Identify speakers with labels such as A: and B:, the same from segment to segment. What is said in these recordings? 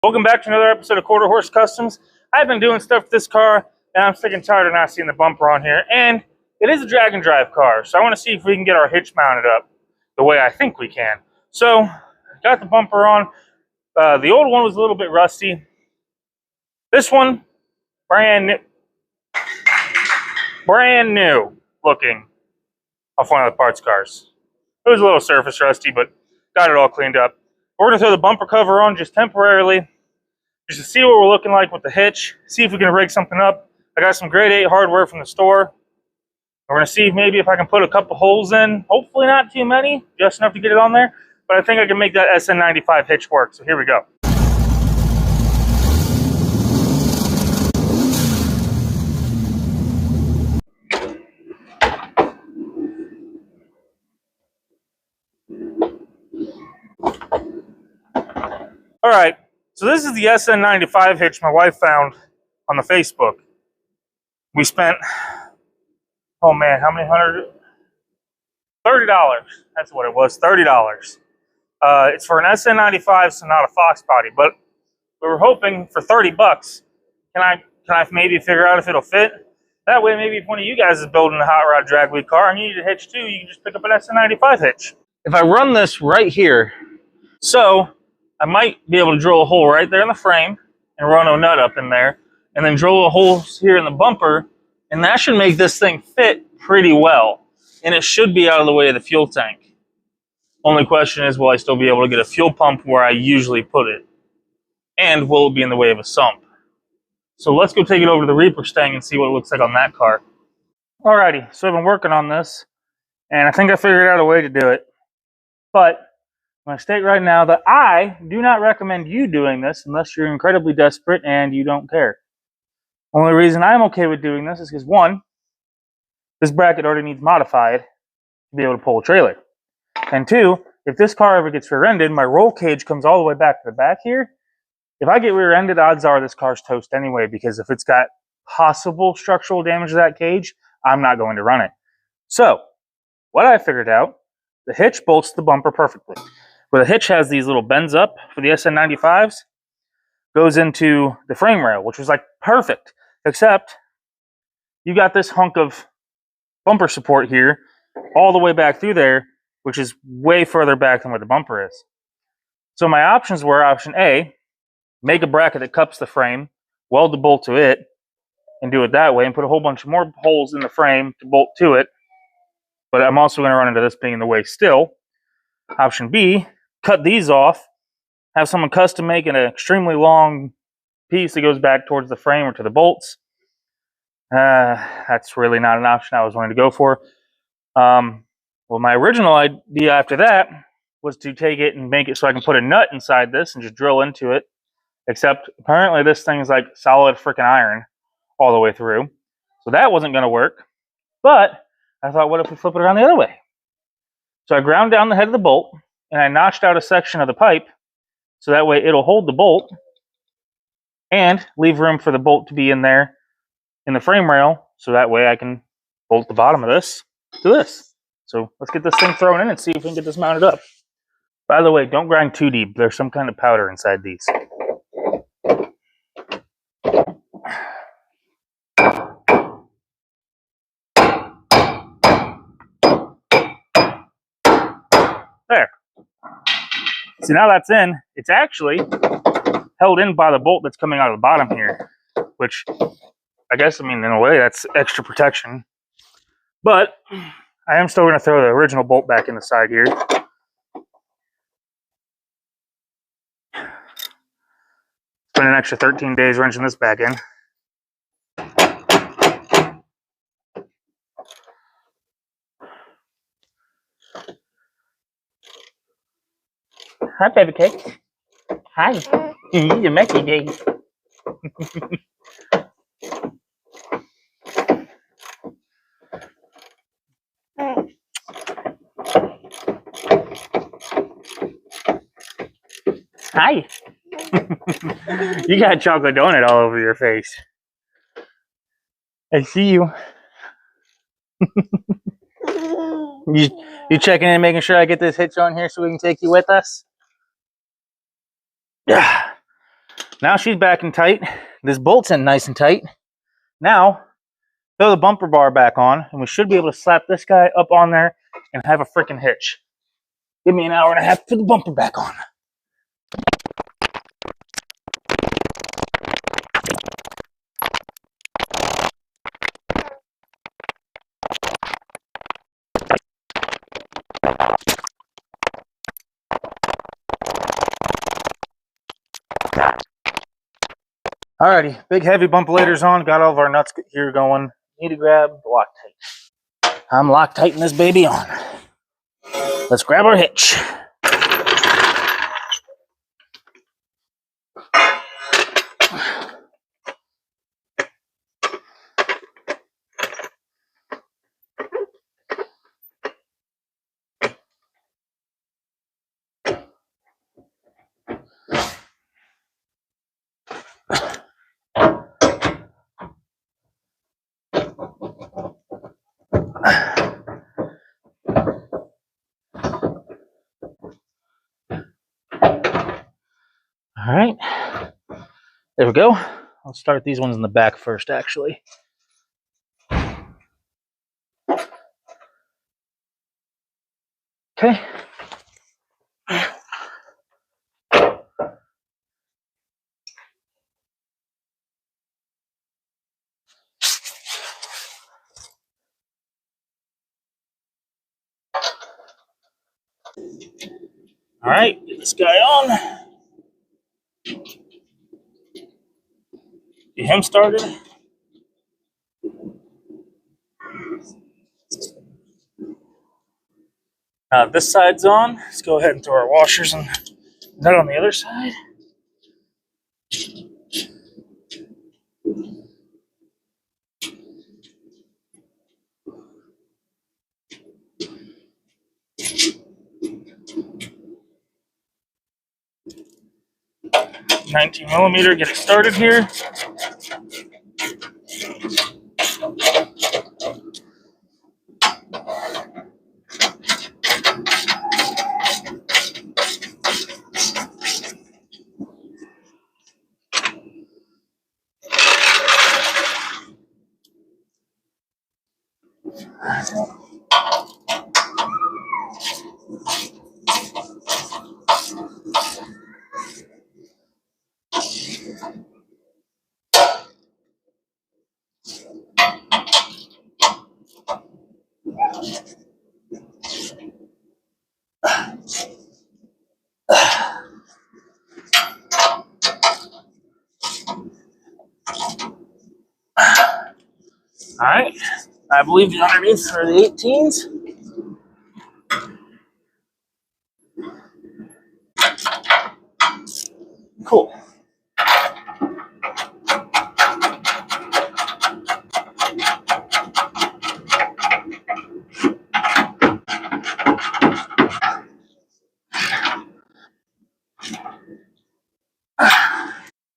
A: Welcome back to another episode of Quarter Horse Customs. I've been doing stuff with this car, and I'm sick and tired of not seeing the bumper on here. And it is a drag and drive car, so I want to see if we can get our hitch mounted up the way I think we can. So, got the bumper on. The old one was a little bit rusty. This one, brand new looking off one of the parts cars. It was a little surface rusty, but got it all cleaned up. We're going to throw the bumper cover on just temporarily, just to see what we're looking like with the hitch, see if we can rig something up. I got some grade 8 hardware from the store. We're going to see maybe if I can put a couple holes in. Hopefully not too many, just enough to get it on there. But I think I can make that SN95 hitch work, so here we go. All right, so this is the SN95 hitch my wife found on the Facebook. We spent, oh man, how many hundred? $30. That's what it was, $30. It's for an SN95, so not a Foxbody, but we were hoping for 30 bucks. Can I maybe figure out if it'll fit? That way, maybe if one of you guys is building a hot rod drag week car and you need a hitch too, you can just pick up an SN95 hitch. If I run this right here, so I might be able to drill a hole right there in the frame and run a nut up in there, and then drill a hole here in the bumper, and that should make this thing fit pretty well. And it should be out of the way of the fuel tank. Only question is, will I still be able to get a fuel pump where I usually put it? And will it be in the way of a sump? So let's go take it over to the Reaper Stang and see what it looks like on that car. Alrighty, so I've been working on this, and I think I figured out a way to do it. But I'm going to state right now that I do not recommend you doing this unless you're incredibly desperate and you don't care. Only reason I'm okay with doing this is because, one, this bracket already needs modified to be able to pull a trailer. And two, if this car ever gets rear-ended, my roll cage comes all the way back to the back here. If I get rear-ended, odds are this car's toast anyway, because if it's got possible structural damage to that cage, I'm not going to run it. So, what I figured out, the hitch bolts the bumper perfectly. Where the hitch has these little bends up for the SN95s, goes into the frame rail, which was like perfect, except you got this hunk of bumper support here all the way back through there, which is way further back than where the bumper is. So my options were option A, make a bracket that cups the frame, weld the bolt to it, and do it that way, and put a whole bunch more holes in the frame to bolt to it. But I'm also going to run into this being in the way still. Option B, cut these off, have someone custom make an extremely long piece that goes back towards the frame or to the bolts. That's really not an option I was wanting to go for. Well, my original idea after that was to take it and make it so I can put a nut inside this and just drill into it. Except apparently this thing is like solid freaking iron all the way through. So that wasn't going to work. But I thought, what if we flip it around the other way? So I ground down the head of the bolt, and I notched out a section of the pipe, so that way it'll hold the bolt and leave room for the bolt to be in there in the frame rail, so that way I can bolt the bottom of this to this. So let's get this thing thrown in and see if we can get this mounted up. By the way, don't grind too deep. There's some kind of powder inside these. There. See, now that's in. It's actually held in by the bolt that's coming out of the bottom here, which I guess, in a way, that's extra protection. But I am still going to throw the original bolt back in the side here. Spend an extra 13 days wrenching this back in. Hi, baby cake. Hi. You messy day. Hi. You got chocolate donut all over your face. I see you. You checking in, making sure I get this hitch on here so we can take you with us? Yeah. Now she's back in tight. This bolt's in nice and tight. Now, throw the bumper bar back on, and we should be able to slap this guy up on there and have a freaking hitch. Give me an hour and a half to put the bumper back on. Alrighty, big heavy bumperlators on. Got all of our nuts here going. Need to grab the Loctite. I'm Loctiting this baby on. Let's grab our hitch. All right, there we go. I'll start these ones in the back first, actually. Okay. All right, get this guy on. Get him started. This side's on. Let's go ahead and throw our washers and that on the other side. $19mm, get it started here. All right, I believe the underneath are the 18s. Cool.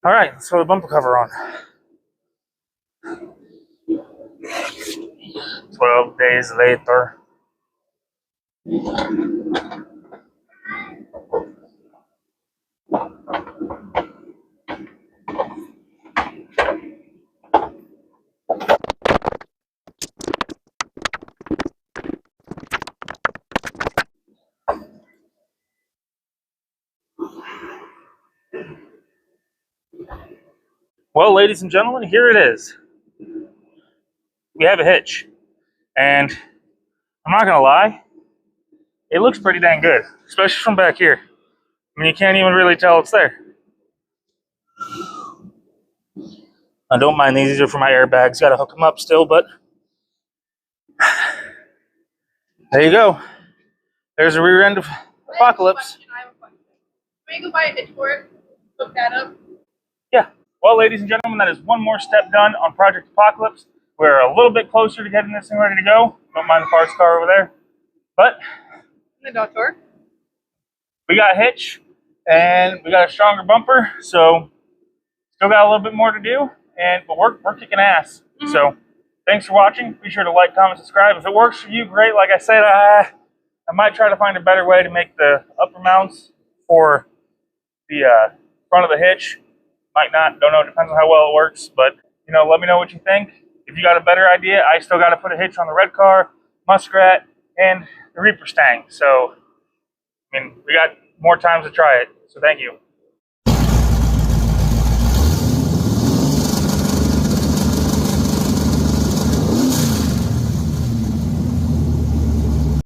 A: All right, let's throw the bumper cover on. 12 days later. Well, ladies and gentlemen, here it is. We have a hitch, and I'm not gonna lie, it looks pretty dang good, especially from back here. I mean, you can't even really tell it's there. I don't mind these. These are for my airbags. Got to hook them up still, but there you go. There's a rear end of Apocalypse.
B: I have a question. Can we go buy a hitch for it? Hook that up?
A: Yeah. Well, ladies and gentlemen, that is one more step done on Project Apocalypse. We're a little bit closer to getting this thing ready to go. Don't mind the parts car over there. But
B: The dot door.
A: We got a hitch, and we got a stronger bumper, so still got a little bit more to do, but we're kicking ass. Mm-hmm. So thanks for watching. Be sure to like, comment, subscribe. If it works for you, great. Like I said, I might try to find a better way to make the upper mounts for the front of the hitch Might not. Don't know. Depends on how well it works. But, you know, let me know what you think. If you got a better idea, I still got to put a hitch on the red car, Muskrat, and the Reaper Stang. So, I mean, we got more times to try it. So thank you.